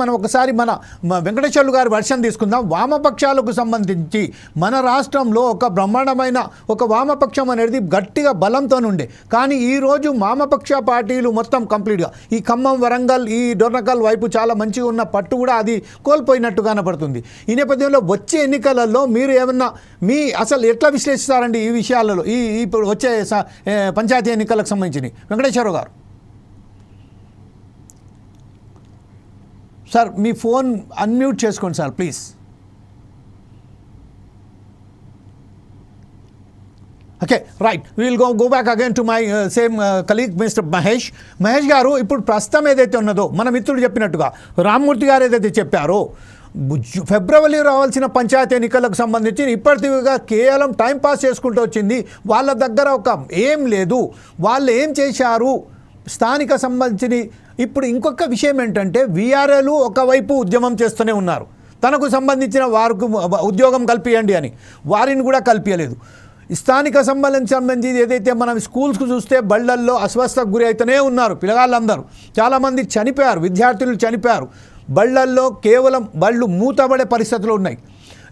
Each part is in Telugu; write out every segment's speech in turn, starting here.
మనం ఒకసారి మన వెంకటేశ్వర్లు గారి వర్షం తీసుకుందాం. వామపక్షాలకు సంబంధించి మన రాష్ట్రంలో ఒక బ్రహ్మాండమైన ఒక వామపక్షం అనేది గట్టిగా బలంతో ఉండే, కానీ ఈరోజు వామపక్ష పార్టీలు మొత్తం కంప్లీట్గా ఈ ఖమ్మం, వరంగల్, ఈ డొర్నకల్ వైపు చాలా మంచిగా ఉన్న పట్టు కూడా అది కోల్పోయినట్టు కనపడుతుంది. ఈ నేపథ్యంలో వచ్చే ఎన్నికలలో మీరు ఏమన్నా అసలు ఎట్లా విశ్లేషిస్తారండి ఈ విషయాలలో, ఇప్పుడు వచ్చే పంచాయతీ ఎన్నికలకు సంబంధించి? వెంకటేశ్వరరావు గారు సార్, మీ ఫోన్ అన్మ్యూట్ చేసుకోండి sir please. Okay, right, will go back again to my same colleague mister Mahesh గారు. ఇప్పుడు ప్రస్తుతం ఏదైతే ఉన్నదో మన మిత్రుడు చెప్పినట్టుగా రామ్మూర్తి గారు ఏదైతే చెప్పారో, ఫిబ్రవరిలో రావాల్సిన పంచాయతీ ఎన్నికలకు సంబంధించి ఇప్పటిగా కేవలం టైంపాస్ చేసుకుంటూ వచ్చింది. వాళ్ళ దగ్గర ఒక ఏం లేదు, వాళ్ళు ఏం చేశారు స్థానిక సంబంధించి. ఇప్పుడు ఇంకొక విషయం ఏంటంటే, వీఆర్ఏలు ఒకవైపు ఉద్యమం చేస్తూనే ఉన్నారు, తనకు సంబంధించిన వారికి ఉద్యోగం కల్పియండి అని, వారిని కూడా కల్పించలేదు. స్థానిక సంబంధించి ఏదైతే మనం స్కూల్స్కు చూస్తే బళ్ళల్లో అస్వస్థకు గురి అవుతూనే ఉన్నారు పిల్లగాళ్ళందరూ. చాలామంది చనిపోయారు, విద్యార్థులు చనిపోయారు. బళ్ళల్లో కేవలం బళ్ళు మూతబడే పరిస్థితులు ఉన్నాయి.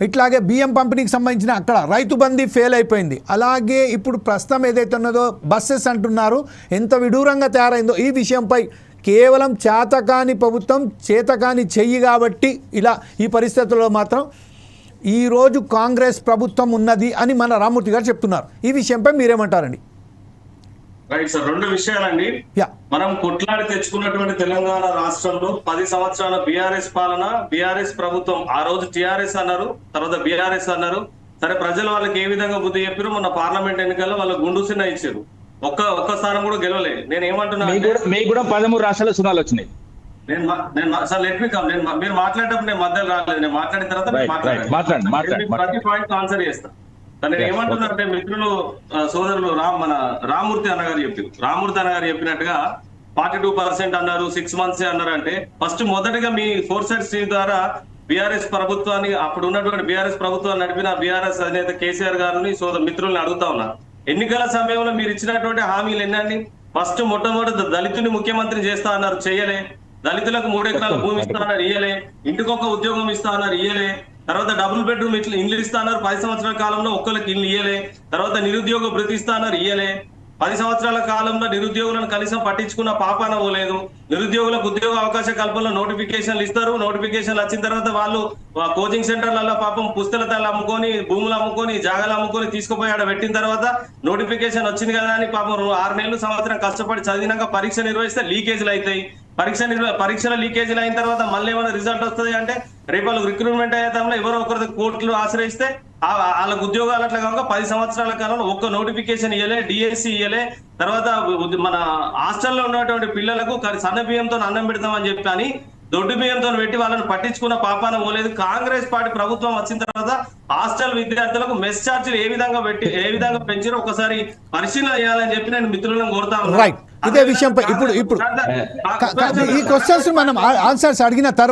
ఇట్లాగే బియ్యం పంపిణీకి సంబంధించిన అక్కడ రైతు బందీ ఫెయిల్ అయిపోయింది. అలాగే ఇప్పుడు ప్రస్తుతం ఏదైతే ఉన్నదో బస్సెస్ అంటున్నారు, ఎంత విడూరంగా తయారైందో. ఈ విషయంపై కేవలం చేతకాని ప్రభుత్వం చేతకాని చెయ్యి కాబట్టి ఇలా ఈ పరిస్థితుల్లో మాత్రం ఈరోజు కాంగ్రెస్ ప్రభుత్వం ఉన్నది అని మన రామ్మూర్తి గారు చెప్తున్నారు. ఈ విషయంపై మీరేమంటారండి? రైట్ సార్, రెండు విషయాలండి. మనం కొట్లాడి తెచ్చుకున్నటువంటి తెలంగాణ రాష్ట్రంలో 10 సంవత్సరాల బీఆర్ఎస్ పాలన, బీఆర్ఎస్ ప్రభుత్వం. ఆ రోజు టీఆర్ఎస్ అన్నారు, తర్వాత బీఆర్ఎస్ అన్నారు. సరే, ప్రజలు వాళ్ళకి ఏ విధంగా బుద్ధి చెప్పారు? మొన్న పార్లమెంట్ ఎన్నికల్లో వాళ్ళ గుండు సిన్న ఇచ్చారు, ఒక్క స్థానం కూడా గెలవలేదు. నేను ఏమంటున్నా, మీకు కూడా 13 రాష్ట్రాల సున్నాలు వచ్చినాయి. సార్ లెట్ మీ కమ్, మీరు మాట్లాడేటప్పుడు నేను మధ్యలో రాలేదు, నేను మాట్లాడిన తర్వాత ప్రతి పాయింట్ ఆన్సర్ చేస్తాను. నేను ఏమంటున్నారంటే, మిత్రులు సోదరులు మన రామ్మూర్తి అన్నగారు చెప్పినట్టుగా 42% అన్నారు, 6 months అన్నారు. అంటే ఫస్ట్ మొదటిగా మీ 4 side ద్వారా బీఆర్ఎస్ ప్రభుత్వాన్ని, అప్పుడు ఉన్నటువంటి బీఆర్ఎస్ ప్రభుత్వాన్ని నడిపిన బీఆర్ఎస్ అధినేత కేసీఆర్ గారిని మిత్రుల్ని అడుగుతా ఉన్నా, ఎన్నికల సమయంలో మీరు ఇచ్చినటువంటి హామీలు ఎన్నండి? ఫస్ట్ మొట్టమొదటి దళితుని ముఖ్యమంత్రి చేస్తా అన్నారు, చేయలే. దళితులకు 3 ఎకరాల భూమి ఇస్తా అన్నారు, ఇయ్యలే. ఇంటికొక ఉద్యోగం ఇస్తా అన్నారు, ఇయ్యలే. తర్వాత డబుల్ బెడ్రూమ్ ఇల్లు ఇస్తా అన్నారు, 10 సంవత్సరాల కాలంలో ఒక్కరికి ఇల్లు ఇయ్యలే. తర్వాత నిరుద్యోగ భృతి ఇస్తా అన్నారు, ఇయ్యలే. 10 సంవత్సరాల కాలంలో నిరుద్యోగులను కనీసం పట్టించుకున్న పాపాన పోలేదు. నిరుద్యోగులకు ఉద్యోగ అవకాశ కల్పనలో నోటిఫికేషన్లు ఇస్తారు, నోటిఫికేషన్లు వచ్చిన తర్వాత వాళ్ళు కోచింగ్ సెంటర్లలో పాపం పుస్తకాలు అమ్ముకొని, భూములు అమ్ముకొని, జాగాలు అమ్ముకొని తీసుకుపోయి ఆడ పెట్టిన తర్వాత నోటిఫికేషన్ వచ్చింది కదా అని పాపం 6 నెలలు, సంవత్సరం కష్టపడి చదివినాక పరీక్ష నిర్వహిస్తే లీకేజీలు అవుతాయి. పరీక్షల లీకేజీలు అయిన తర్వాత మళ్ళీ ఏమైనా రిజల్ట్ వస్తుంది అంటే, రేపు వాళ్ళకి రిక్రూట్మెంట్ అయ్యే టైంలో ఎవరో ఒకరి కోర్టులు ఆశ్రయిస్తే వాళ్ళకు ఉద్యోగాలు అట్లా కాక 10 సంవత్సరాల కాలంలో ఒక్క నోటిఫికేషన్ ఇయ్యలే, డిఎస్సి ఇయ్యలే. తర్వాత మన హాస్టల్లో ఉన్నటువంటి పిల్లలకు సన్న బియ్యంతో అన్నం పెడతామని చెప్పి అని దొడ్డు బియ్యంతో పెట్టి వాళ్ళని పట్టించుకున్న పాపాన పోలేదు. కాంగ్రెస్ పార్టీ ప్రభుత్వం వచ్చిన తర్వాత హాస్టల్ విద్యార్థులకు మెస్ ఛార్జీలు ఏ విధంగా పెంచారో ఒకసారి పరిశీలన చేయాలని చెప్పి నేను మిత్రులను కోరుతాను. ఇదే విషయంపై ఇప్పుడు ఈ క్వశ్చన్స్ మనం ఆన్సర్స్ అడిగిన తర్వాత